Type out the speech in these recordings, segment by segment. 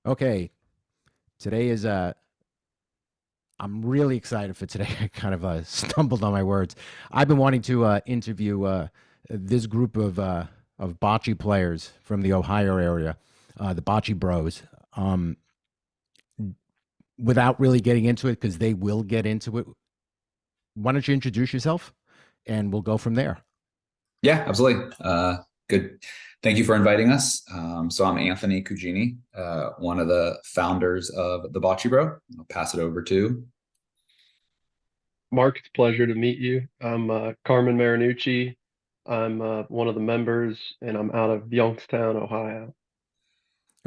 Okay, today is I'm really excited for today. I kind of stumbled on my words. I've been wanting to interview this group of bocce players from the Ohio area, the Bocce Bros. Um, without really getting into it, because they will get into it. Why don't you introduce yourself, and we'll go from there. Yeah, absolutely. Good. Thank you for inviting us. So I'm Anthony Cugini, one of the founders of the Bocce Bro. I'll pass it over to. Mark, it's a pleasure to meet you. I'm Carmen Marinucci. I'm one of the members, and I'm out of Youngstown, Ohio.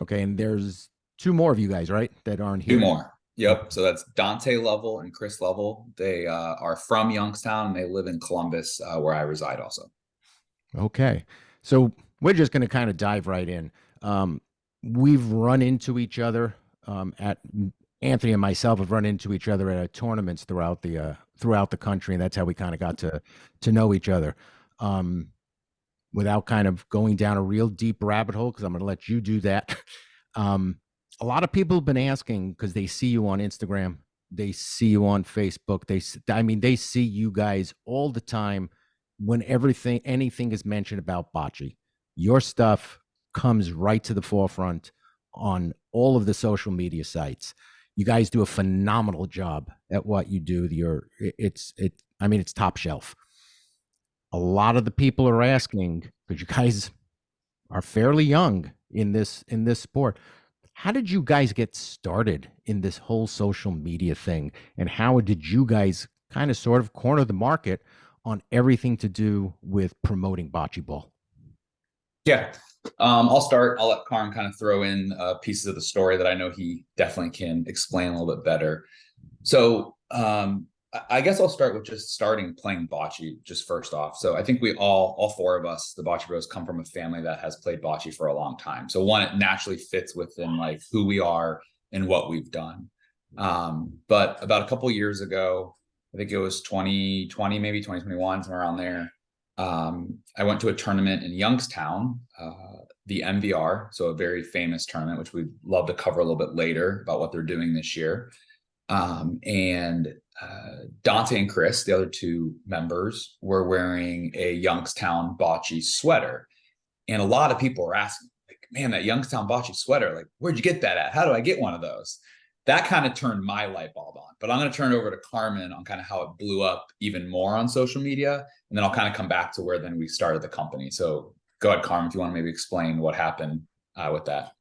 Okay, and there's two more of you guys, right, that aren't Two here. more. Okay. Yep. So that's Dante Level and Chris Level. They are from Youngstown and they live in Columbus, where I reside also. Okay. So we're just going to kind of dive right in. Um, we've run into each other at Anthony and myself have run into each other at tournaments throughout the country, and that's how we kind of got to know each other. Um, without kind of going down a real deep rabbit hole, because I'm going to let you do that. Um, a lot of people have been asking because they see you on Instagram, they see you on Facebook. I mean, they see you guys all the time when anything is mentioned about bocce. Your stuff comes right to the forefront on all of the social media sites. You guys do a phenomenal job at what you do. I mean, it's top shelf. A lot of the people are asking because you guys are fairly young in this sport. How did you guys get started in this whole social media thing, and how did you guys kind of sort of corner the market on everything to do with promoting bocce ball? Yeah. I'll start. I'll let Carm kind of throw in pieces of the story that I know he definitely can explain a little bit better. So I guess I'll start with just starting playing bocce just first off. So I think we all four of us, the Bocce Bros, come from a family that has played bocce for a long time. So one, it naturally fits within like who we are and what we've done. But about a couple years ago, I think it was 2020, maybe 2021, somewhere around there. I went to a tournament in Youngstown, the MVR, so a very famous tournament, which we'd love to cover a little bit later about what they're doing this year. And Dante and Chris, the other two members, were wearing a Youngstown bocce sweater. And a lot of people were asking, like, man, that Youngstown bocce sweater, like, where'd you get that at? How do I get one of those? That kind of turned my light bulb on. But I'm going to turn it over to Carmen on kind of how it blew up even more on social media. And then I'll kind of come back to where then we started the company. So go ahead, Carmen, if you want to maybe explain what happened with that.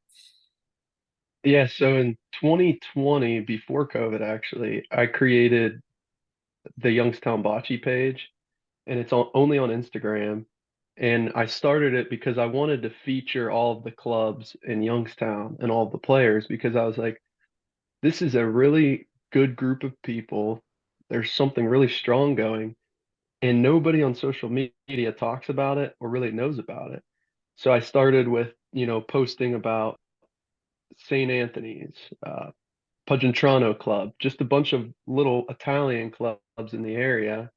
Yeah, so in 2020, before COVID, actually, I created the Youngstown Bocce page, and only on Instagram. And I started it because I wanted to feature all of the clubs in Youngstown and all of the players because I was like, this is a really good group of people. There's something really strong going, and nobody on social media talks about it or really knows about it. So I started with, posting about St. Anthony's, Pugentrano Club, just a bunch of little Italian clubs in the area.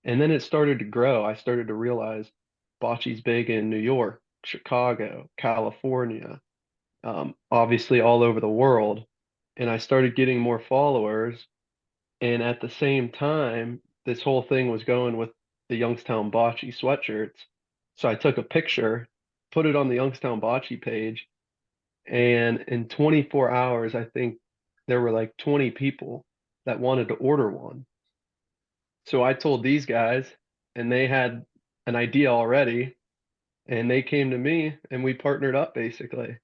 And then it started to grow. I started to realize bocce's big in New York, Chicago, California, obviously all over the world. And I started getting more followers. And at the same time, this whole thing was going with the Youngstown Bocce sweatshirts. So I took a picture, put it on the Youngstown Bocce page, and in 24 hours, I think there were like 20 people that wanted to order one. So I told these guys, and they had an idea already, and they came to me, and we partnered up basically.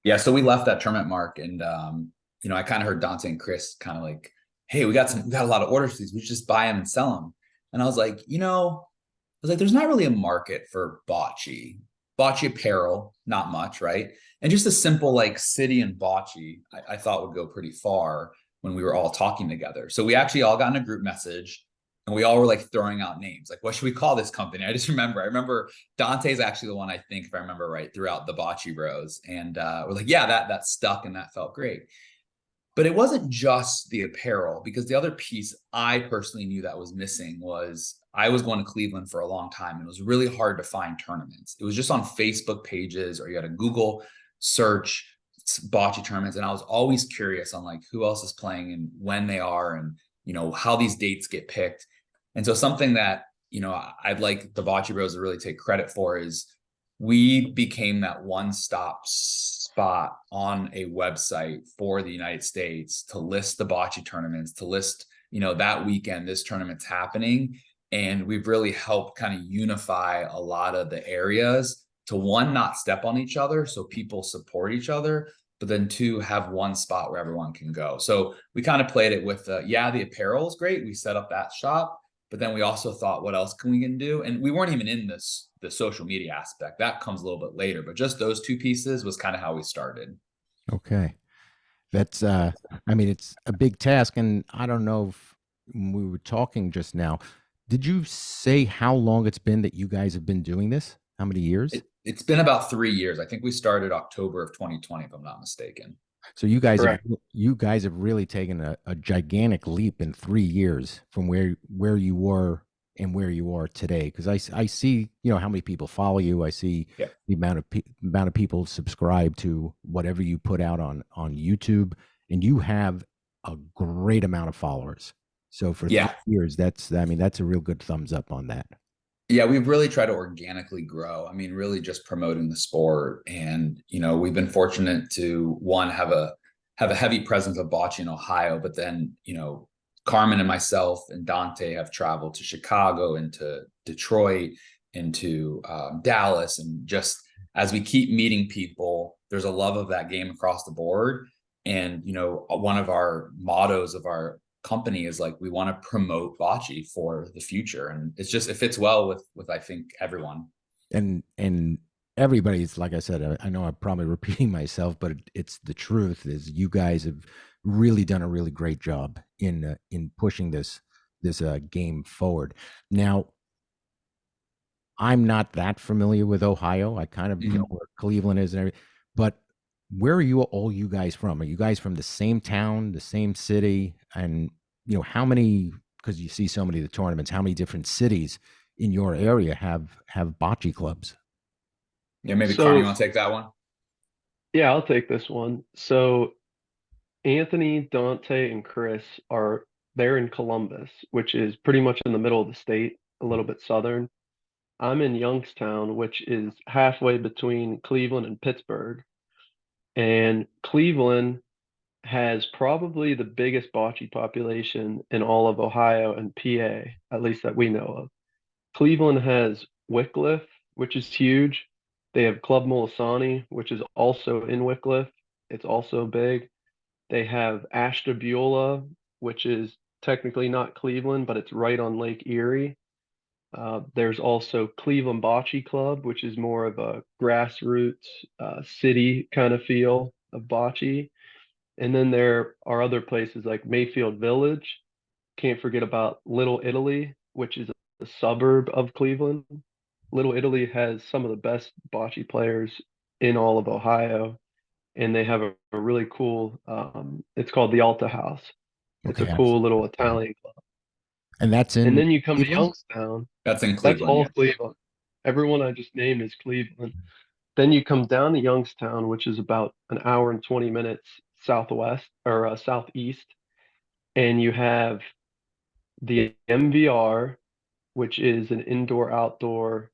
Yeah, so we left that tournament, Mark, and I kind of heard Dante and Chris kind of like, "Hey, we got a lot of orders for these. We should just buy them and sell them." And I was like, there's not really a market for bocce apparel, not much, right? And just a simple like city and bocce, I thought would go pretty far when we were all talking together. So we actually all got in a group message and we all were like throwing out names. Like, what should we call this company? I remember Dante's actually the one, I think, if I remember right, throughout the Bocce Bros. And we're like, yeah, that stuck and that felt great. But it wasn't just the apparel, because the other piece I personally knew that was missing was I was going to Cleveland for a long time and it was really hard to find tournaments. It was just on Facebook pages or you had a Google search. bocce tournaments, and I was always curious on like who else is playing and when they are, and how these dates get picked. And so something that I'd like the Bocce Bros to really take credit for is we became that one-stop spot on a website for the United States to list the bocce tournaments, to list that weekend this tournament's happening. And we've really helped kind of unify a lot of the areas to, one, not step on each other so people support each other, but then two, have one spot where everyone can go. So we kind of played it with the apparel is great, we set up that shop, but then we also thought, what else can we do? And we weren't even in the social media aspect, that comes a little bit later, but just those two pieces was kind of how we started. Okay. That's I mean, it's a big task, and I don't know if when we were talking just now, did you say how long it's been that you guys have been doing this? How many years? It's been about 3 years. I think we started October of 2020, if I'm not mistaken. So Correct. you guys have really taken a gigantic leap in 3 years from where you were and where you are today. Because I see how many people follow you. I see Yeah. the amount of people subscribe to whatever you put out on YouTube, and you have a great amount of followers. So for three Yeah. years, that's a real good thumbs up on that. Yeah, we've really tried to organically grow. I mean, really just promoting the sport. And, we've been fortunate to, one, have a heavy presence of bocce in Ohio, but then, Carmen and myself and Dante have traveled to Chicago, into Detroit, into Dallas. And just as we keep meeting people, there's a love of that game across the board. And, one of our mottos of our company is like, we want to promote bocce for the future, and it fits well with I think everyone. And everybody's, like I said, I know I'm probably repeating myself, but it's the truth. Is you guys have really done a really great job in pushing this game forward. Now, I'm not that familiar with Ohio. I kind of Mhm. where Cleveland is and everything. But where are you guys from? Are you guys from the same town, the same city? And how many? Because you see so many of the tournaments. How many different cities in your area have bocce clubs? Yeah, maybe Carmen, you So want to take that one? yeah, I'll take this one. So Anthony, Dante, and Chris are they're in Columbus, which is pretty much in the middle of the state, a little bit southern. I'm in Youngstown, which is halfway between Cleveland and Pittsburgh. And Cleveland has probably the biggest bocce population in all of Ohio and PA, at least that we know of. Cleveland has Wickliffe, which is huge. They have Club Molisani, which is also in Wickliffe. It's also big. They have Ashtabula, which is technically not Cleveland, but it's right on Lake Erie. There's also Cleveland Bocce Club, which is more of a grassroots city kind of feel of bocce. And then there are other places like Mayfield Village. Can't forget about Little Italy, which is a suburb of Cleveland. Little Italy has some of the best bocce players in all of Ohio, and they have a really cool, it's called the Alta House. It's a Okay, cool little Italian club. and that's And in then you come to Cleveland. Youngstown, That's in that's Cleveland, all yeah. Cleveland. Everyone I just named is Cleveland. Then you come down to Youngstown, which is about an hour and 20 minutes southwest or southeast, and you have the MVR, which is an indoor outdoor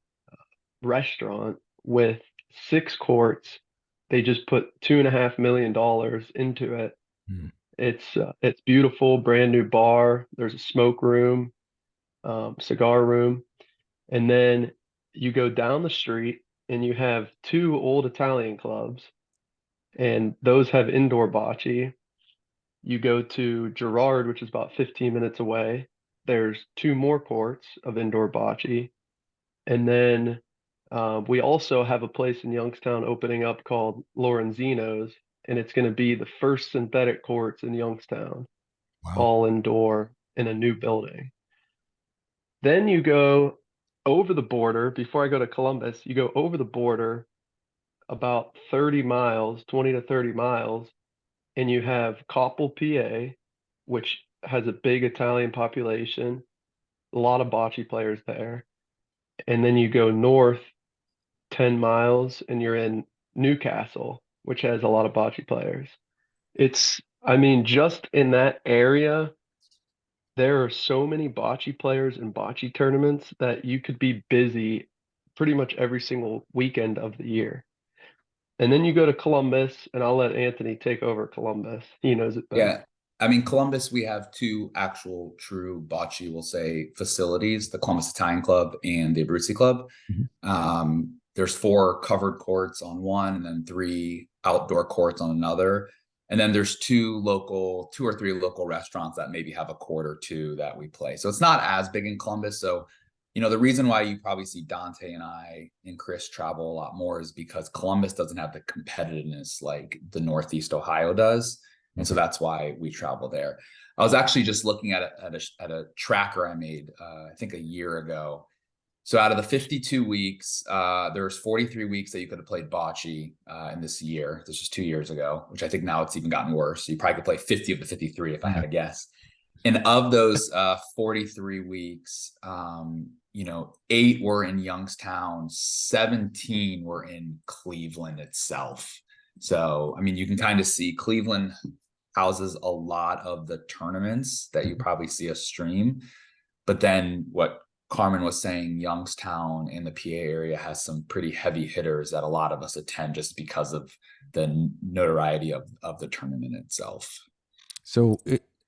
restaurant with 6 courts. They just put $2.5 million into it. Hmm. It's beautiful, brand new bar. There's a smoke room, cigar room, and then you go down the street and you have two old Italian clubs, and those have indoor bocce. You go to Girard, which is about 15 minutes away. There's two more courts of indoor bocce. And then we also have a place in Youngstown opening up called Lorenzino's, and it's going to be the first synthetic courts in Youngstown, Wow. all indoor in a new building. Then you go over the border. Before I go to Columbus, you go over the border about 30 miles, 20 to 30 miles, and you have Coppell, PA, which has a big Italian population, a lot of bocce players there. And then you go north 10 miles and you're in Newcastle. which has a lot of bocce players. I mean, just in that area, there are so many bocce players and bocce tournaments that you could be busy pretty much every single weekend of the year. And then you go to Columbus, and I'll let Anthony take over Columbus. He knows it best. Yeah. I mean, Columbus, we have two actual true bocce, we'll say, facilities, the Columbus Italian Club and the Abruzzi Club. Mhm. There's 4 covered courts on one and then 3 outdoor courts on another. And then there's 2 or 3 local restaurants that maybe have a court or 2 that we play. So it's not as big in Columbus. So, the reason why you probably see Dante and I and Chris travel a lot more is because Columbus doesn't have the competitiveness like the Northeast Ohio does. And so that's why we travel there. I was actually just looking at a tracker I made, I think a year ago. So out of the 52 weeks, there's 43 weeks that you could have played bocce in this year. This was 2 years ago, which I think now it's even gotten worse. So you probably could play 50 of the 53 if I had to guess. And of those 43 weeks, 8 were in Youngstown, 17 were in Cleveland itself. So, I mean, you can kind of see Cleveland houses a lot of the tournaments that you probably see us stream. But then what Carmen was saying, Youngstown in the PA area has some pretty heavy hitters that a lot of us attend just because of the notoriety of the tournament itself. So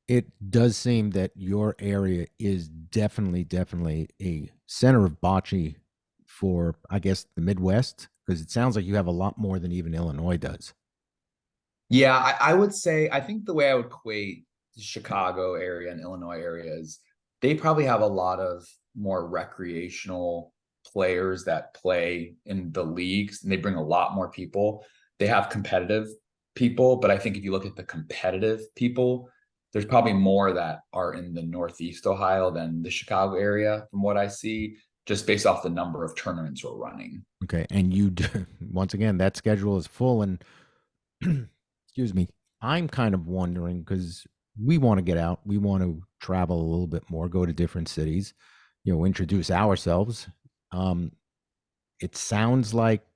it does seem that your area is definitely a center of bocce for, I guess, the Midwest, because it sounds like you have a lot more than even Illinois does. Yeah, I would say, I think the way I would equate the Chicago area and Illinois area is they probably have a lot of more recreational players that play in the leagues, and they bring a lot more people. They have competitive people, but I think if you look at the competitive people, there's probably more that are in the Northeast Ohio than the Chicago area, from what I see, just based off the number of tournaments we're running. Okay, and you do, once again, that schedule is full, and excuse me, I'm kind of wondering because we want to get out, we want to travel a little bit more, go to different cities, introduce ourselves. Um, it sounds like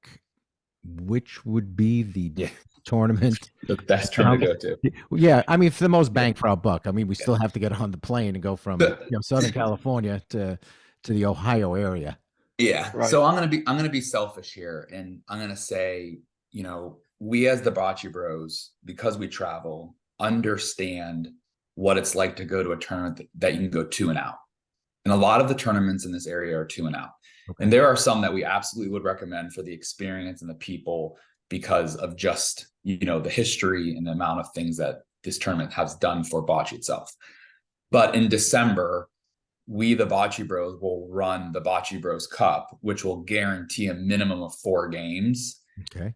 which would be the Yeah, tournament? the best tournament to go to. Yeah, I mean, for the most bang for our buck. I mean, we still have to get on the plane and go from But Southern California to the Ohio area. yeah, Right. so I'm gonna be selfish here, and I'm gonna say, we as the Bocce Bros, because we travel, understand what it's like to go to a tournament that you can go 2 and out. And a lot of the tournaments in this area are 2 and out. Okay. And there are some that we absolutely would recommend for the experience and the people because of just, the history and the amount of things that this tournament has done for bocce itself. But in December, we, the Bocce Bros, will run the Bocce Bros Cup, which will guarantee a minimum of 4 games. Okay.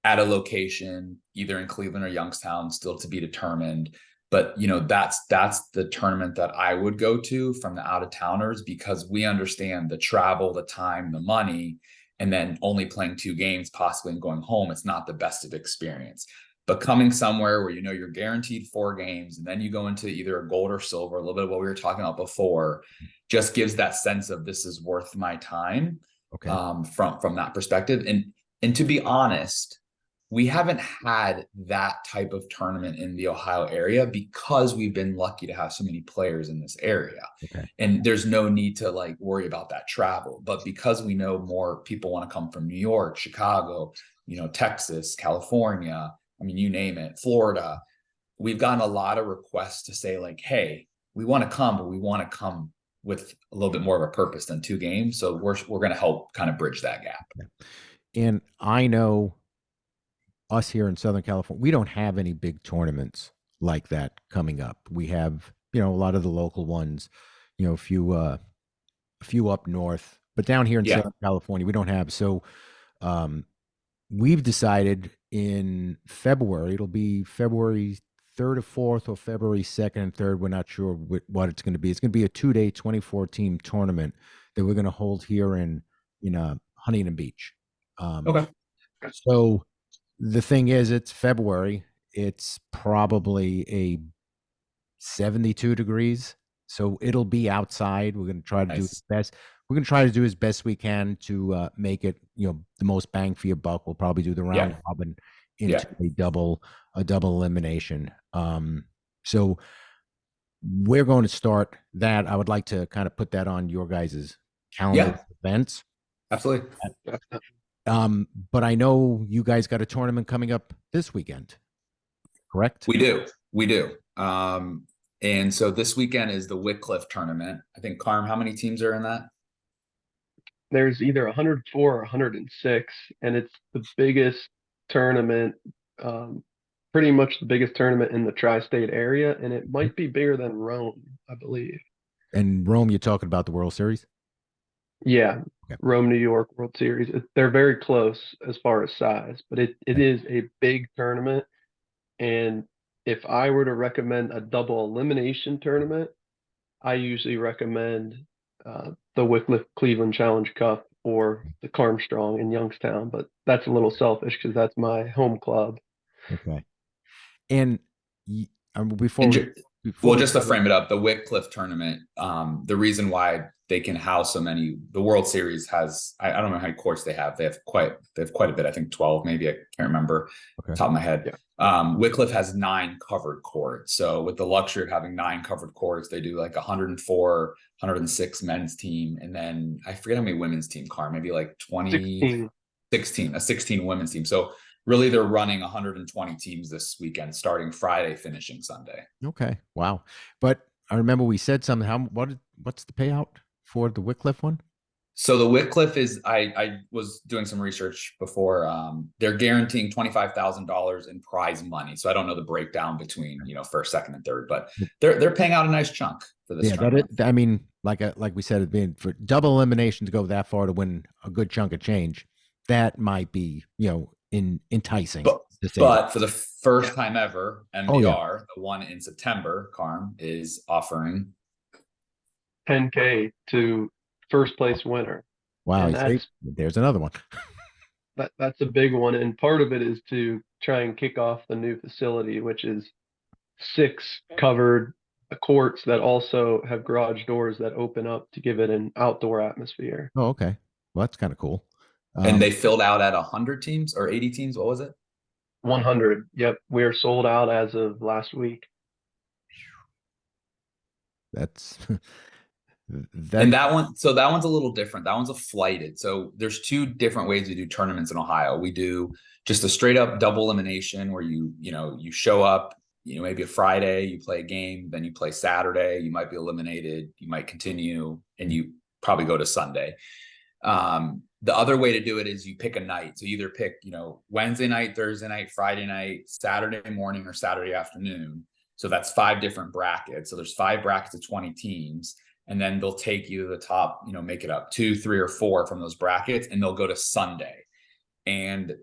At a location, either in Cleveland or Youngstown, still to be determined. But that's the tournament that I would go to from the out of towners, because we understand the travel, the time, the money, and then only playing 2 games possibly and going home. It's not the best of experience. But coming somewhere where you're guaranteed 4 games, and then you go into either a gold or silver, a little bit of what we were talking about before, just gives that sense of this is worth my time. Okay. From that perspective. And to be honest, we haven't had that type of tournament in the Ohio area because we've been lucky to have so many players in this area. Okay. And there's no need to worry about that travel. But because we know more people want to come from New York, Chicago, Texas, California, I mean, you name it, Florida, we've gotten a lot of requests to say hey, we want to come, but we want to come with a little bit more of a purpose than 2 games. So we're going to help kind of bridge that gap. And I know us here in Southern California, we don't have any big tournaments like that coming up. We have, a lot of the local ones, a few up north, but down here in Southern California, we don't have. So, we've decided in February, it'll be February 3rd or 4th or February 2nd and 3rd. We're not sure what it's going to be. It's going to be a 2-day, 24-team tournament that we're going to hold here in Huntington Beach. Okay. So the thing is, it's February. It's probably a 72 degrees. So it'll be outside. We're going to try to do the best. We're going to try to do as best we can to make it, the most bang for your buck. We'll probably do the round robin Yeah. into a double elimination. So we're going to start that. I would like to kind of put that on your guys' calendar Yeah, events. absolutely. But I know you guys got a tournament coming up this weekend, correct? We do. We do. And so this weekend is the Wycliffe tournament. I think, Carm, how many teams are in that? There's either 104 or 106, and it's the biggest tournament, um, pretty much the biggest tournament in the tri-state area, and it might be bigger than Rome, I believe. And Rome, you're talking about the World Series? Yeah, Okay. Rome, New York World Series. They're very close as far as size, but it Okay. is a big tournament. And if I were to recommend a double elimination tournament, I usually recommend the Wycliffe Cleveland Challenge Cup or the Carmstrong in Youngstown, but that's a little selfish because that's my home club. Okay. And before And we well, just to start, frame it up, the Wycliffe tournament, the reason why they can house so many, the World Series has, I don't know how many courts they have. They have quite a bit. I think 12, maybe. I can't remember okay. top of my head. Yeah. Wycliffe has 9 covered courts. So with the luxury of having 9 covered courts, they do like 104, 106 men's team. And then I forget how many women's team, Car, maybe like 20, 16. 16, a 16 women's team. So really they're running 120 teams this weekend, starting Friday, finishing Sunday. Okay. Wow. But I remember we said something. What's the payout for the Wycliffe one? So the Wycliffe is, I was doing some research before. They're guaranteeing $25,000 in prize money. So I don't know the breakdown between, first, second, and third, but they're paying out a nice chunk for this tournament. I mean, like we said, it being for double elimination to go that far to win a good chunk of change, that might be, enticing. But for the first time ever, MBR, yeah. the one in September, Carm, is offering 10K to first place winner. Wow, And there's another one. that's a big one. And part of it is to try and kick off the new facility, which is 6 covered courts that also have garage doors that open up to give it an outdoor atmosphere. Oh, okay. Well, that's kind of cool. and they filled out at 100 teams or 80 teams. What was it? 100. Yep. We are sold out as of last week. That's And that one's a little different. That one's a flighted. So there's 2 different ways we do tournaments in Ohio. We do just a straight up double elimination where you show up, maybe a Friday, you play a game, then you play Saturday, you might be eliminated, you might continue, and you probably go to Sunday. The other way to do it is you pick a night. So you either pick, Wednesday night, Thursday night, Friday night, Saturday morning, or Saturday afternoon. So that's 5 different brackets. So there's 5 brackets of 20 teams. And then they'll take you to the top, make it up 2, 3, or 4 from those brackets, and they'll go to Sunday. And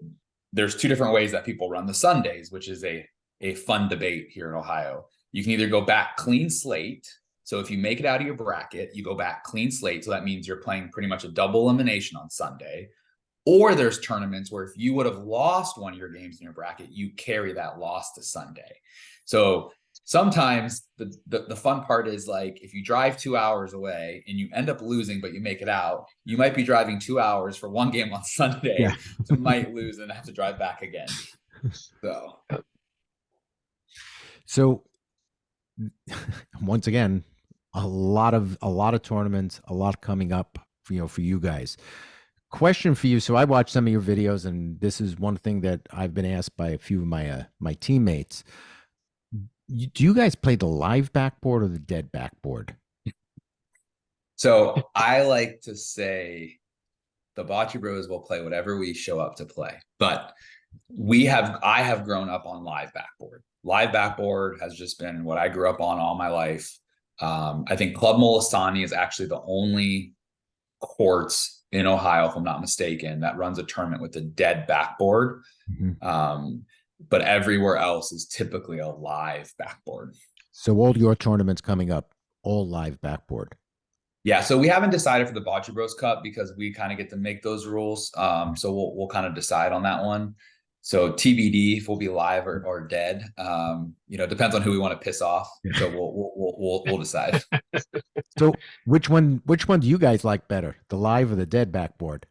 there's 2 different ways that people run the Sundays, which is a fun debate here in Ohio. You can either go back clean slate. So if you make it out of your bracket, you go back clean slate. So that means you're playing pretty much a double elimination on Sunday. Or there's tournaments where if you would have lost one of your games in your bracket, you carry that loss to Sunday. So sometimes the fun part is, like, if you drive 2 hours away and you end up losing, but you make it out, you might be driving 2 hours for one game on Sunday. Yeah. So might lose and have to drive back again. So once again, a lot of tournaments, a lot coming up for you guys. Question for you. So I watched some of your videos, and this is one thing that I've been asked by a few of my teammates. Do you guys play the live backboard or the dead backboard? So I like to say the Bocce Bros will play whatever we show up to play, but I have grown up on live backboard. Live backboard has just been what I grew up on all my life. I think Club Molisani is actually the only courts in Ohio, if I'm not mistaken, that runs a tournament with a dead backboard. Mm-hmm. But everywhere else is typically a live backboard. So all your tournaments coming up, all live backboard. Yeah, so we haven't decided for the Bocce Bros Cup because we kind of get to make those rules. So we'll kind of decide on that one. So TBD if we'll be live or dead. Depends on who we want to piss off. So we'll decide. So which one do you guys like better, the live or the dead backboard?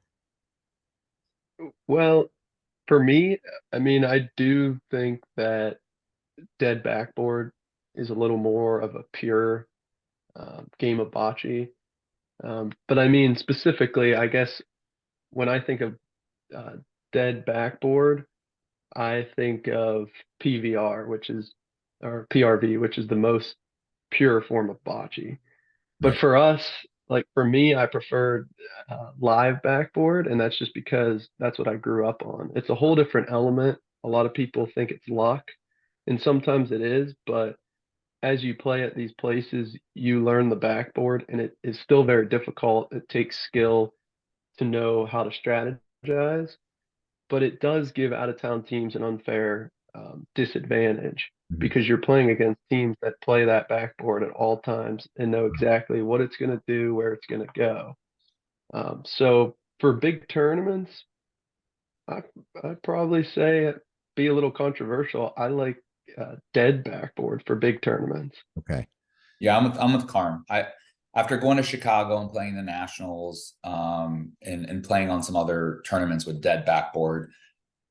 Well, For me, I mean, I do think that dead backboard is a little more of a pure game of bocce. But I mean, specifically, I guess when I think of uh, dead backboard, I think of PVR, which is, or PRV, which is the most pure form of bocce. But Right. for us, like for me, I preferred live backboard, and that's just because that's what I grew up on. It's a whole different element. A lot of people think it's luck, and sometimes it is, but as you play at these places, you learn the backboard, and it is still very difficult. It takes skill to know how to strategize, but it does give out of town teams an unfair disadvantage Mhm. because you're playing against teams that play that backboard at all times and know exactly what it's going to do, where it's going to go. So for big tournaments, I, I'd probably say be a little controversial. I like dead backboard for big tournaments. Okay. Yeah, I'm with Carm. After going to Chicago and playing the Nationals, and playing on some other tournaments with dead backboard,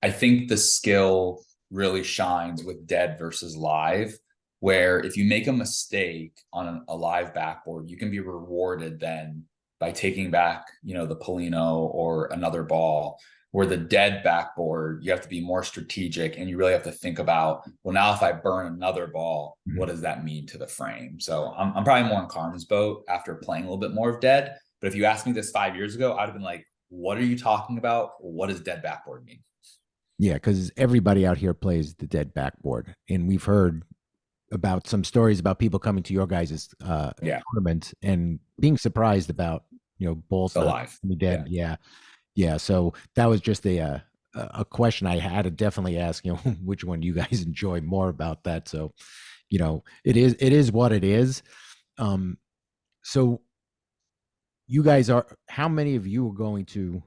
I think the skill really shines with dead versus live, where if you make a mistake on a live backboard, you can be rewarded then by taking back, the Polino or another ball. Where the dead backboard, you have to be more strategic and you really have to think about, well, now if I burn another ball, what does that mean to the frame? So I'm probably more in Carmen's boat after playing a little bit more of dead. But if you asked me this 5 years ago, I'd have been like, what are you talking about? What does dead backboard mean? Yeah, because everybody out here plays the dead backboard, and we've heard about some stories about people coming to your guys' Yeah, tournament and being surprised about balls the not live. be Yeah. dead. Yeah, yeah. So that was just a question I had to definitely ask. Which one you guys enjoy more about that. So it is what it is. Um, so you guys are, how many of you are going to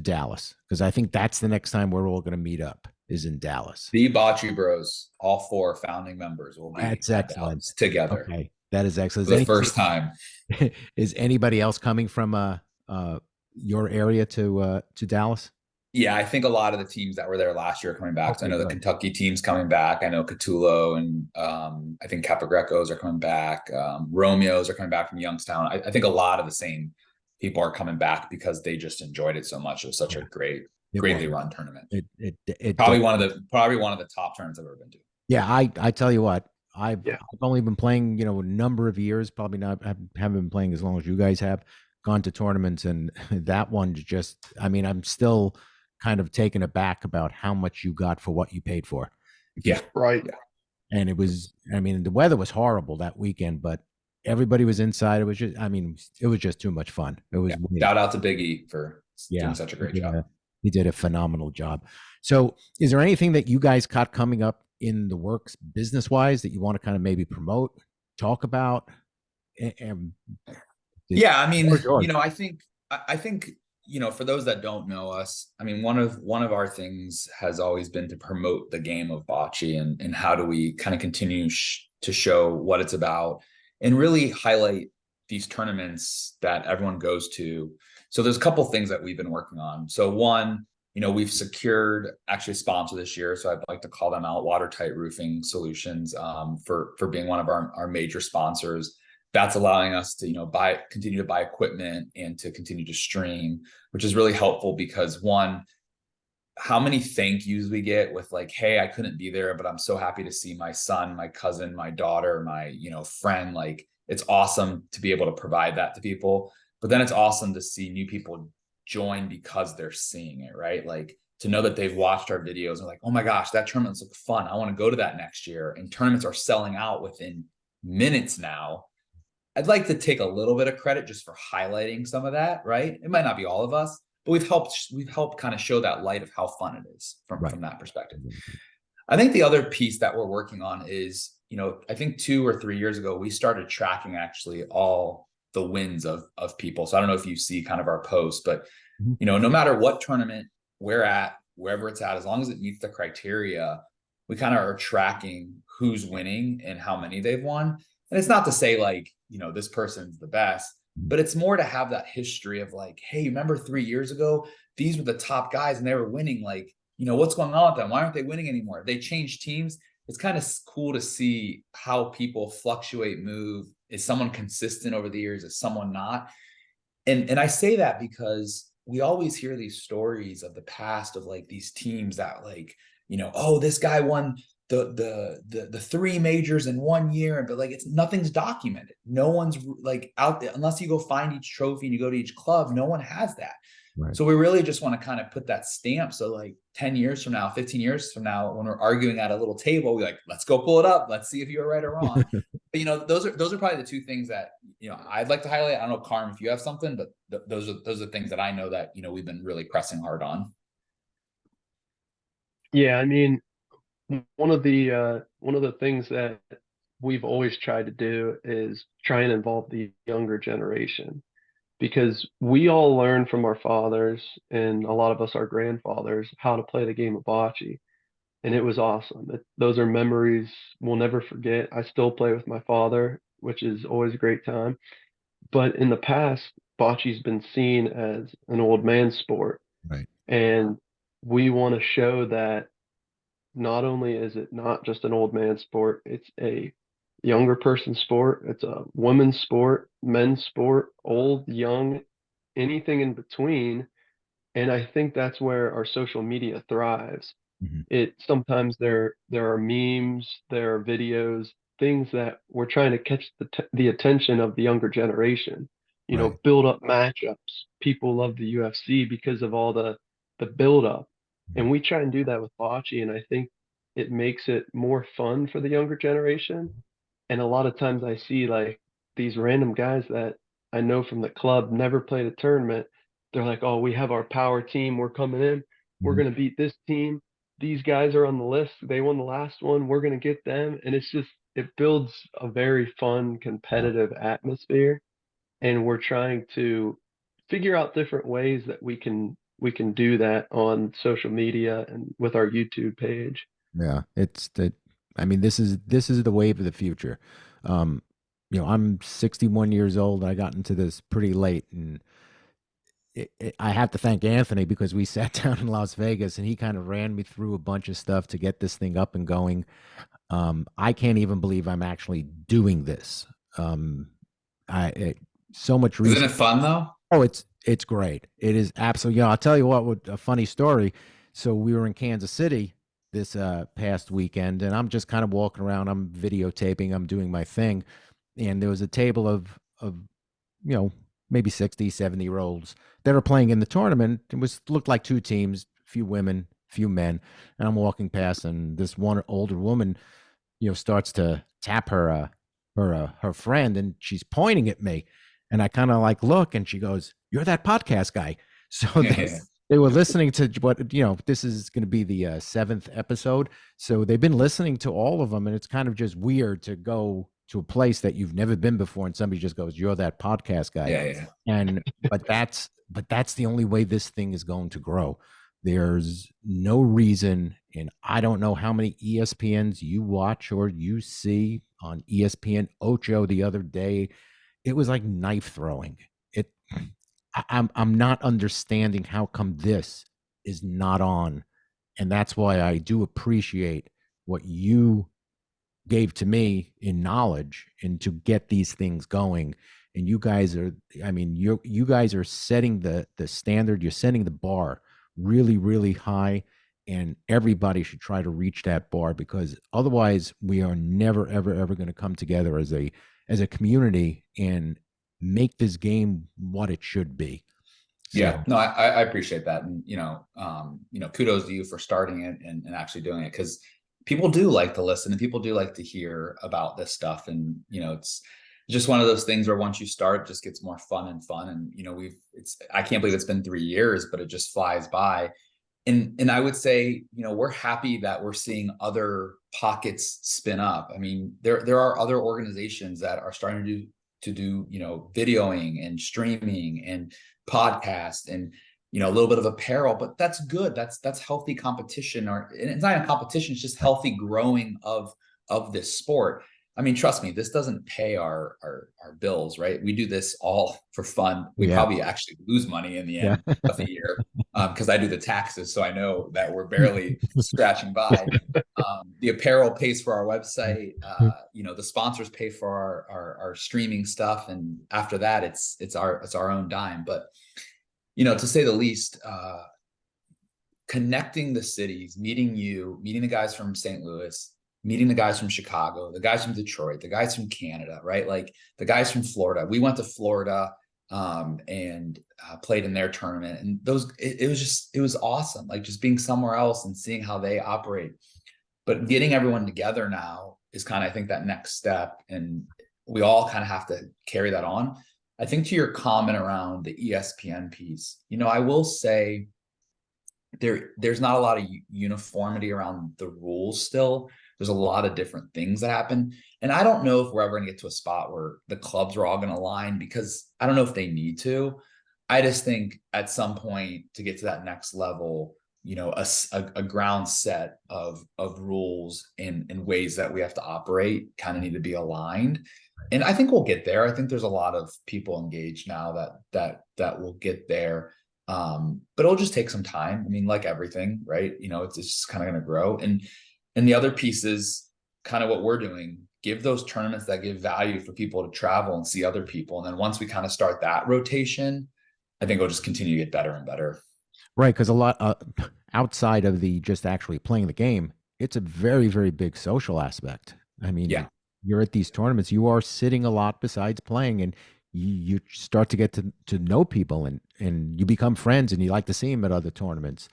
Dallas? Because I think that's the next time we're all going to meet up is in Dallas. The Bocce Bros, all four founding members will be That's at excellent. Dallas together Okay, that is excellent. for the first time. Is anybody else coming from your area to Dallas? Yeah, I think a lot of the teams that were there last year are coming back. So I Okay, know the good. Kentucky team's coming back. I know Catullo and I think Capogrecos are coming back. Romeos are coming back from Youngstown. I think a lot of the same people are coming back because they just enjoyed it so much. It was such Yeah, a it greatly was. run tournament. It Probably one of the top tournaments I've ever been to. Yeah, I tell you what, I've Yeah. only been playing, a number of years, probably not, I haven't been playing as long as you guys have, gone to tournaments, and that one just, I mean, I'm still kind of taken aback about how much you got for what you paid for. Yeah. Right. Yeah. And it was, I mean, the weather was horrible that weekend, but everybody was inside. It was just, I mean, it was just too much fun. It was, Yeah. Shout out to Big E for yeah, doing such a he great did job. a phenomenal job. So, is there anything that you guys got coming up in the works business wise that you want to kind of maybe promote, talk about? And Yeah, I mean, George. I think for those that don't know us, I mean, one of our things has always been to promote the game of bocce and how do we kind of continue to show what it's about and really highlight these tournaments that everyone goes to. So there's a couple things that we've been working on. So one, we've secured actually a sponsor this year, so I'd like to call them out, Watertight Roofing Solutions, for being one of our major sponsors. That's allowing us to continue to buy equipment and to continue to stream, which is really helpful because one, how many thank yous we get with like, hey, I couldn't be there, but I'm so happy to see my son, my cousin, my daughter, my friend. Like, it's awesome to be able to provide that to people, but then it's awesome to see new people join because they're seeing it, right? Like, to know that they've watched our videos and like, oh my gosh, that tournament's looks fun, I want to go to that next year. And tournaments are selling out within minutes now. I'd like to take a little bit of credit just for highlighting some of that, right? It might not be all of us, but we've helped kind of show that light of how fun it is Right. from that perspective. I think the other piece that we're working on is, I think 2 or 3 years ago, we started tracking actually all the wins of people. So I don't know if you see kind of our posts, but Mhm. no matter what tournament we're at, wherever it's at, as long as it meets the criteria, we kind of are tracking who's winning and how many they've won. And it's not to say like, this person's the best, but it's more to have that history of like, hey, remember 3 years ago, these were the top guys and they were winning like, what's going on with them? Why aren't they winning anymore? They change teams. It's kind of cool to see how people fluctuate, move. Is someone consistent over the years? Is someone not? And I say that because we always hear these stories of the past of like these teams that like, oh, this guy won the three majors in 1 year, but like nothing's documented. No one's like out there unless you go find each trophy and you go to each club. No one has that. Right. So we really just want to kind of put that stamp. So like 10 years from now, 15 years from now, when we're arguing at a little table, we're like, let's go pull it up. Let's see if you were right or wrong. But those are probably the two things that, I'd like to highlight. I don't know, Carm, if you have something, but those are things that I know that, we've been really pressing hard on. Yeah, I mean, one of the things that we've always tried to do is try and involve the younger generation, because we all learned from our fathers and a lot of us our grandfathers how to play the game of bocce, and it was awesome. Those are memories we'll never forget. I still play with my father, which is always a great time. But in the past, bocce's been seen as an old man sport, Right. and we want to show that not only is it not just an old man sport, it's a younger person sport, it's a women's sport, men's sport, old, young, anything in between. And I think that's where our social media thrives. Mm-hmm. It sometimes there are memes, there are videos, things that we're trying to catch the attention of the younger generation. Right. Build up matchups. People love the UFC because of all the build up, Mm-hmm. and we try and do that with bocce, and I think it makes it more fun for the younger generation. And a lot of times I see like these random guys that I know from the club never played a tournament. They're like, "Oh, we have our power team. We're coming in. We're Mm-hmm. gonna beat this team. These guys are on the list. They won the last one. We're gonna get them." And it builds a very fun, Yeah. competitive atmosphere. And we're trying to figure out different ways that we can do that on social media and with our YouTube page. Yeah. I mean, this is the wave of the future. Um, I'm 61 years old. I got into this pretty late, and I have to thank Anthony because we sat down in Las Vegas and he kind of ran me through a bunch of stuff to get this thing up and going. I can't even believe I'm actually doing this. Um, so much Isn't research. it fun though? Oh, it's great. It is absolutely. I'll tell you what. A funny story. So we were in Kansas City this past weekend, and I'm just kind of walking around. I'm videotaping. I'm doing my thing, and there was a table of you know maybe 60, 70 year olds that are playing in the tournament. It looked like two teams, few women, few men, and I'm walking past, and this one older woman starts to tap her friend, and she's pointing at me, and I kind of like look, and she goes, "You're that podcast guy." So they were listening to what this is going to be the seventh episode, so they've been listening to all of them, and it's kind of just weird to go to a place that you've never been before, and somebody just goes, "You're that podcast guy." Yeah. And but that's the only way this thing is going to grow. There's no reason, and I don't know how many ESPNs you watch or you see on ESPN Ocho the other day. It was like knife throwing. It I'm not understanding how come this is not on. And that's why I do appreciate what you gave to me in knowledge and to get these things going. And you guys are, I mean, you guys are setting the standard. You're setting the bar really, really high, and everybody should try to reach that bar, because otherwise we are never, ever, ever going to come together as a community and make this game what it should be. Yeah, So no, I appreciate that. And, kudos to you for starting it and actually doing it, because people do like to listen and people do like to hear about this stuff. And, it's just one of those things where once you start, it just gets more fun and fun. And, I can't believe it's been 3 years, but it just flies by. And I would say, we're happy that we're seeing other pockets spin up. I mean, there are other organizations that are starting to do videoing and streaming and podcast and a little bit of apparel, but that's good. That's healthy competition, or and it's not a competition, it's just healthy growing of this sport. I mean, trust me, this doesn't pay our bills, right? We do this all for fun. We Yeah. probably actually lose money in the Yeah. end of the year, because I do the taxes, so I know that we're barely scratching by. The apparel pays for our website. The sponsors pay for our streaming stuff, and after that, it's our own dime. But to say the least, connecting the cities, meeting the guys from St. Louis, meeting the guys from Chicago, the guys from Detroit, the guys from Canada, right? Like the guys from Florida. We went to Florida and played in their tournament, and it was awesome. Like just being somewhere else and seeing how they operate. But getting everyone together now is kind of, I think, that next step, and we all kind of have to carry that on. I think to your comment around the ESPN piece, I will say there's not a lot of uniformity around the rules still. There's a lot of different things that happen. And I don't know if we're ever going to get to a spot where the clubs are all going to align, because I don't know if they need to. I just think at some point, to get to that next level, a ground set of rules and ways that we have to operate kind of need to be aligned. And I think we'll get there. I think there's a lot of people engaged now that will get there. But it'll just take some time. I mean, like everything, right? It's just kind of going to grow. And the other piece is kind of what we're doing. Give those tournaments that give value for people to travel and see other people. And then once we kind of start that rotation, I think it'll just continue to get better and better. Right, because a lot outside of the just actually playing the game, it's a very, very big social aspect. I mean, Yeah. you're at these tournaments, you are sitting a lot besides playing, and you start to get to know people, and you become friends, and you like to see them at other tournaments.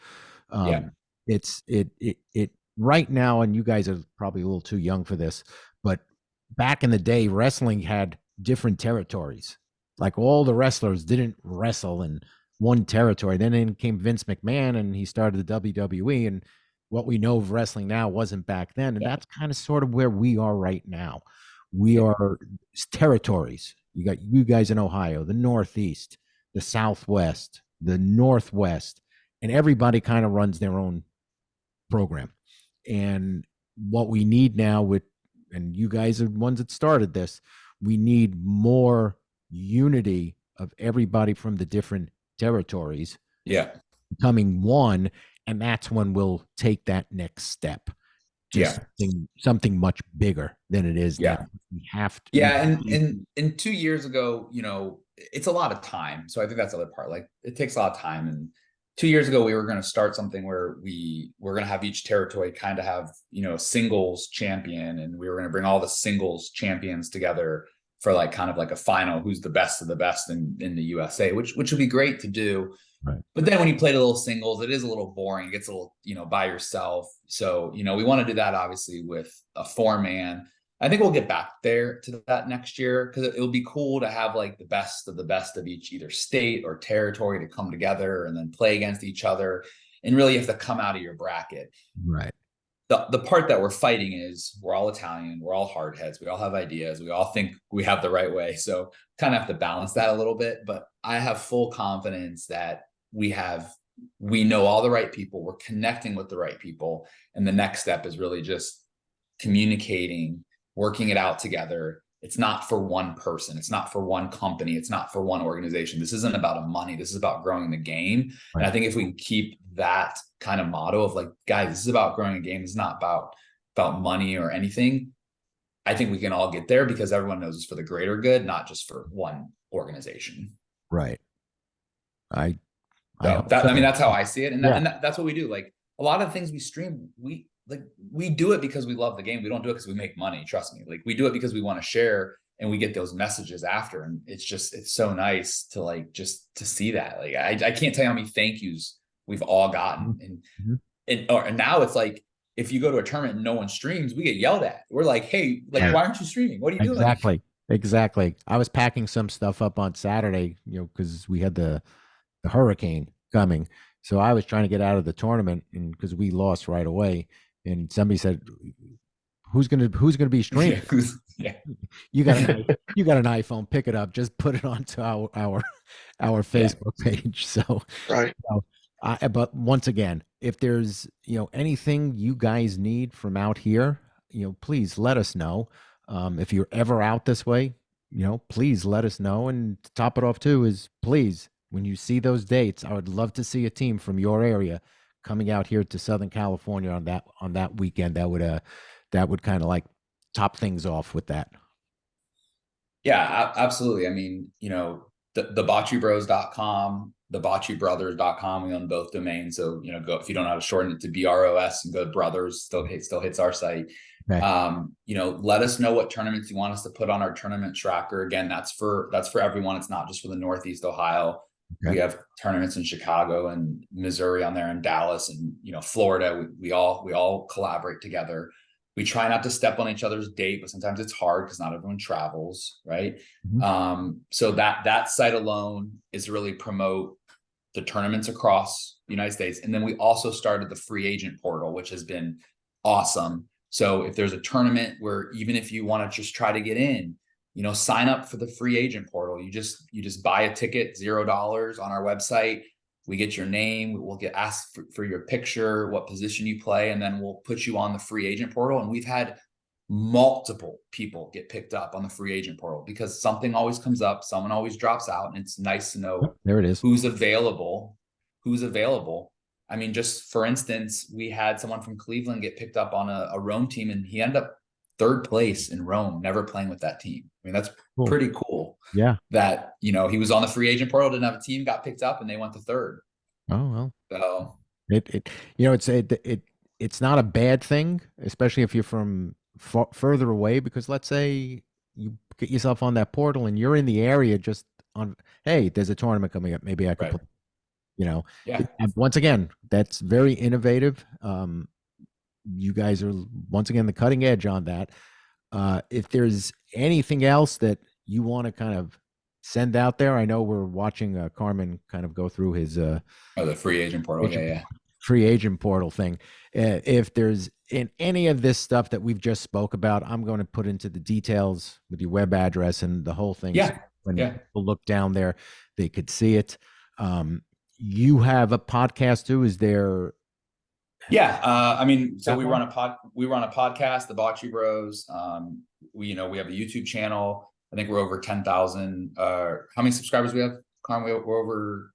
Yeah. It right now, and you guys are probably a little too young for this, but back in the day, wrestling had different territories. Like all the wrestlers didn't wrestle in one territory. Then in came Vince McMahon, and he started the WWE, and what we know of wrestling now wasn't back then. And Yeah. that's kind of sort of where we are right now. We are territories. You got you guys in Ohio, the Northeast, the Southwest, the Northwest, and everybody kind of runs their own program. And what we need now and you guys are the ones that started this, we need more unity of everybody from the different territories Yeah. becoming one, and that's when we'll take that next step to Yeah. something much bigger than it is Yeah. now. We have to. Yeah. And 2 years ago, it's a lot of time. So I think that's the other part. Like it takes a lot of time. And 2 years ago, we were going to start something where we're going to have each territory kind of have, a singles champion. And we were going to bring all the singles champions together for like kind of like a final, who's the best of the best in the USA, which would be great to do. Right. But then when you play the little singles, it is a little boring. It gets a little, by yourself. So, we want to do that obviously with a 4-man. I think we'll get back there to that next year, because it'll be cool to have like the best of each either state or territory to come together and then play against each other. And really you have to come out of your bracket. Right. The part that we're fighting is we're all Italian, we're all hardheads, we all have ideas, we all think we have the right way. So kind of have to balance that a little bit. But I have full confidence that we know all the right people, we're connecting with the right people. And the next step is really just communicating, working it out together. It's not for one person. It's not for one company. It's not for one organization. This isn't about money. This is about growing the game. Right. And I think if we can keep that kind of motto of like, guys, this is about growing a game. It's not about money or anything. I think we can all get there because everyone knows it's for the greater good, not just for one organization. Right. I mean, that's how I see it. And, that's what we do. Like a lot of the things we stream, we do it because we love the game. We don't do it because we make money. Trust me. Like we do it because we want to share, and we get those messages after. And it's so nice to like, just to see that. Like, I can't tell you how many thank yous we've all gotten. And now it's like, if you go to a tournament and no one streams, we get yelled at. We're like, hey, like, why aren't you streaming? What are you doing? Exactly. I was packing some stuff up on Saturday, because we had the hurricane coming. So I was trying to get out of the tournament, and because we lost right away, and somebody said, "Who's gonna be streaming?" Yeah. You got an iPhone, pick it up, just put it onto our Facebook page. So right. But once again, if there's anything you guys need from out here, please let us know. If you're ever out this way, please let us know. And to top it off too is please, when you see those dates, I would love to see a team from your area coming out here to Southern California on that weekend. That would kind of like top things off with that. Yeah, absolutely. I mean, the bocceBros.com, the bocceBrothers.com, we own both domains. So, go, if you don't know how to shorten it to BROS and go to brothers, still hits our site. Okay. Let us know what tournaments you want us to put on our tournament tracker. Again, that's for everyone. It's not just for the Northeast Ohio. Okay. We have tournaments in Chicago and Missouri on there, and Dallas and Florida. We all collaborate together. We try not to step on each other's date, but sometimes it's hard because not everyone travels, right? Mhm. So that site alone is really promote the tournaments across the United States. And then we also started the free agent portal, which has been awesome. So if there's a tournament where even if you want to just try to get in, sign up for the free agent portal. You just buy a ticket, $0 on our website. We get your name, we'll get asked for your picture, what position you play, and then we'll put you on the free agent portal. And we've had multiple people get picked up on the free agent portal because something always comes up, someone always drops out, and it's nice to know There it is. who's available. I mean, just for instance, we had someone from Cleveland get picked up on a Rome team, and he ended up third place in Rome, never playing with that team. I mean, that's Cool. pretty cool. Yeah. That, he was on the free agent portal, didn't have a team, got picked up, and they went to third. Oh, well. So It's not a bad thing, especially if you're from further away, because let's say you get yourself on that portal and you're in the area just on, hey, there's a tournament coming up. Maybe I could right. play, Yeah. Once again, that's very innovative. You guys are once again the cutting edge on that. If there's anything else that you want to kind of send out there, I know we're watching Carmen kind of go through his the free agent portal. Yeah. free agent portal thing. If there's in any of this stuff that we've just spoke about, I'm going to put into the details with your web address and the whole thing. Yeah. So when Yeah. people look down there, they could see it. You have a podcast too. Is there? Yeah. I mean, so we run a podcast, the Bocce Bros. We have a YouTube channel. I think we're over 10,000. How many subscribers we have? Carm, we're over.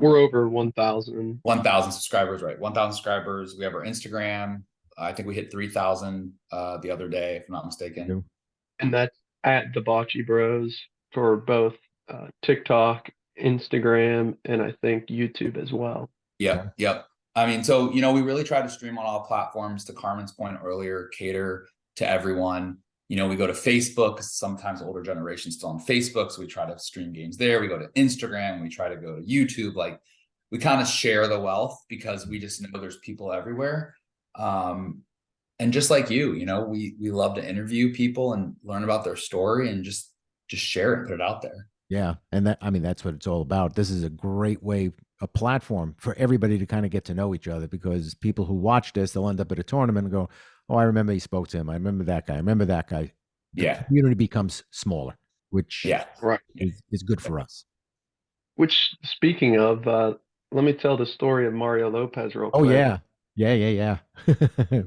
We're over 1,000. 1,000 subscribers, right? 1,000 subscribers. We have our Instagram. I think we hit 3,000 the other day, if I'm not mistaken. And that's at the Bocce Bros for both TikTok, Instagram, and I think YouTube as well. Yep. I mean, so, we really try to stream on all platforms, to Carmen's point earlier, cater to everyone. We go to Facebook because sometimes older generations still on Facebook. So we try to stream games there. We go to Instagram. We try to go to YouTube. Like, we kind of share the wealth because we just know there's people everywhere. And just like we love to interview people and learn about their story and just share it and put it out there. Yeah. And that's what it's all about. This is a great way, a platform for everybody to kind of get to know each other, because people who watch this, they'll end up at a tournament and go, oh, I remember he spoke to him. I remember that guy. I remember that guy. The community becomes smaller, which right. is good for us. Which, speaking of, let me tell the story of Mario Lopez real quick. Oh, yeah. Yeah.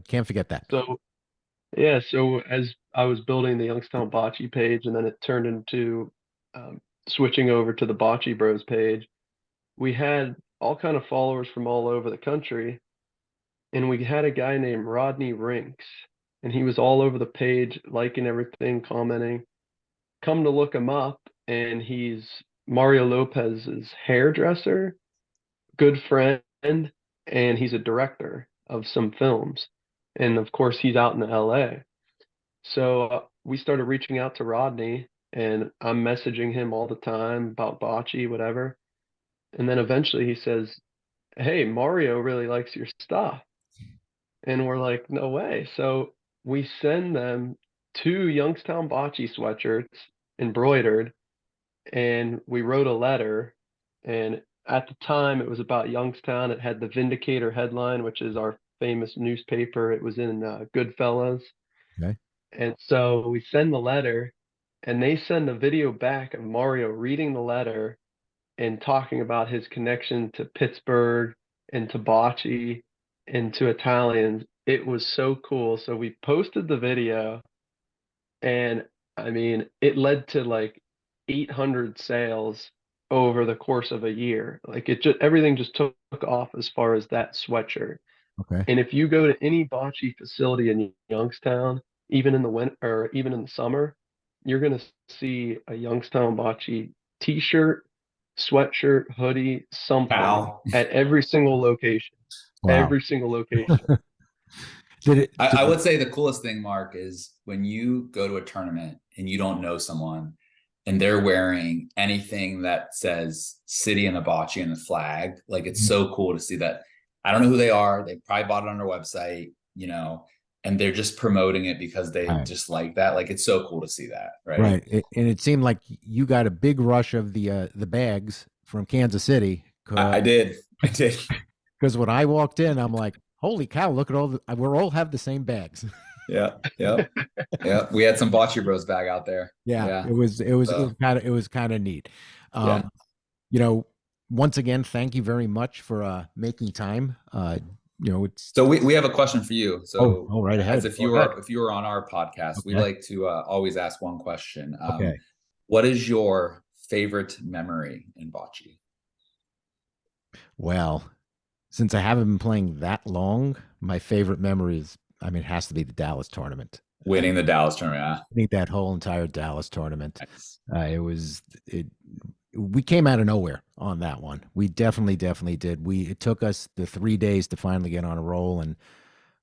Can't forget that. So as I was building the Youngstown Bocce page, and then it turned into switching over to the Bocce Bros page, we had all kind of followers from all over the country. And we had a guy named Rodney Rinks, and he was all over the page, liking everything, commenting. Come to look him up, and he's Mario Lopez's hairdresser, good friend, and he's a director of some films. And of course, he's out in LA. So we started reaching out to Rodney, and I'm messaging him all the time about bocce, whatever. And then eventually he says, hey, Mario really likes your stuff. And we're like, no way. So we send them 2 Youngstown Bocce sweatshirts embroidered, and we wrote a letter. And at the time, it was about Youngstown. It had the Vindicator headline, which is our famous newspaper. It was in Goodfellas. Okay. And so we send the letter, and they send a video back of Mario reading the letter and talking about his connection to Pittsburgh and to bocce and to Italians. It was so cool. So we posted the video, And I mean, it led to like 800 sales over the course of a year. Like it just everything just took off as far as that sweatshirt. Okay. And if you go to any bocce facility in Youngstown, even in the winter or even in the summer, you're gonna see a Youngstown bocce t-shirt, sweatshirt, hoodie, something Pal. at every single location. Wow. Every single location. Did it? I would say the coolest thing, Mark, is when you go to a tournament and you don't know someone and they're wearing anything that says city and the bocce and the flag. Like it's so cool to see that. I don't know who they are. They probably bought it on their website, and they're just promoting it because they Right. just like that. Like it's so cool to see that, right? Right. And it seemed like you got a big rush of the bags from Kansas City I did. I did. because when I walked in, I'm like, holy cow, look at all we're all have the same bags. Yeah. Yep. Yeah. We had some Bocce Bros bag out there. Yeah, Yeah. it was kind of neat. Yeah. Um, you know, once again, thank you very much for making time. It's So we have a question for you. So right as ahead. if Go you ahead. were on our podcast, we Okay. like to always ask one question. Okay. What is your favorite memory in bocce? Well, since I haven't been playing that long, my favorite memory is, I mean, it has to be the Dallas tournament. Winning the Dallas tournament. I think that whole entire Dallas tournament, Nice. it we came out of nowhere on that one. We definitely did. It took us the 3 days to finally get on a roll, and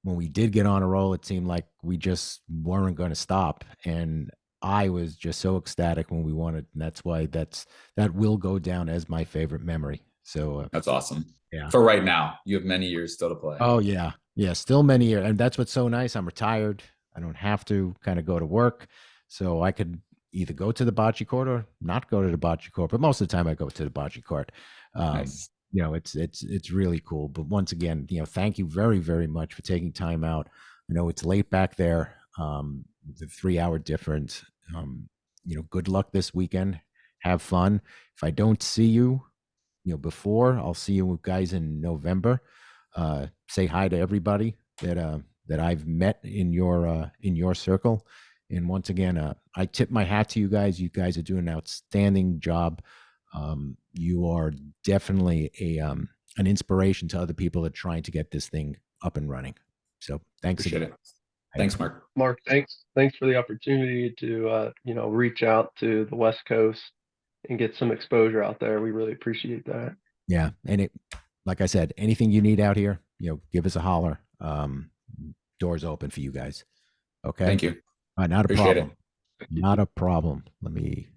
when we did get on a roll, it seemed like we just weren't going to stop. And I was just so ecstatic when we won it, and that's why that will go down as my favorite memory. So That's awesome. yeah. For right now, you have many years still to play. Oh yeah, still many years, and that's what's so nice. I'm retired. I don't have to kind of go to work, so I could either go to the bocce court or not go to the bocce court. But most of the time, I go to the bocce court. Nice. It's really cool. But once again, thank you very, very much for taking time out. I know it's late back there. The 3 hour difference. Good luck this weekend. Have fun. If I don't see you, before, I'll see you guys in November. Say hi to everybody that I've met in your circle. And once again, I tip my hat to you guys. You guys are doing an outstanding job. You are definitely an inspiration to other people that are trying to get this thing up and running. So thanks Appreciate again. it. Thanks, Mark. Mark, thanks for the opportunity to reach out to the West Coast and get some exposure out there. We really appreciate that. Yeah, and like I said, anything you need out here, give us a holler. Doors open for you guys. Okay. Thank you. Not a Appreciate problem. it. Not a problem. Let me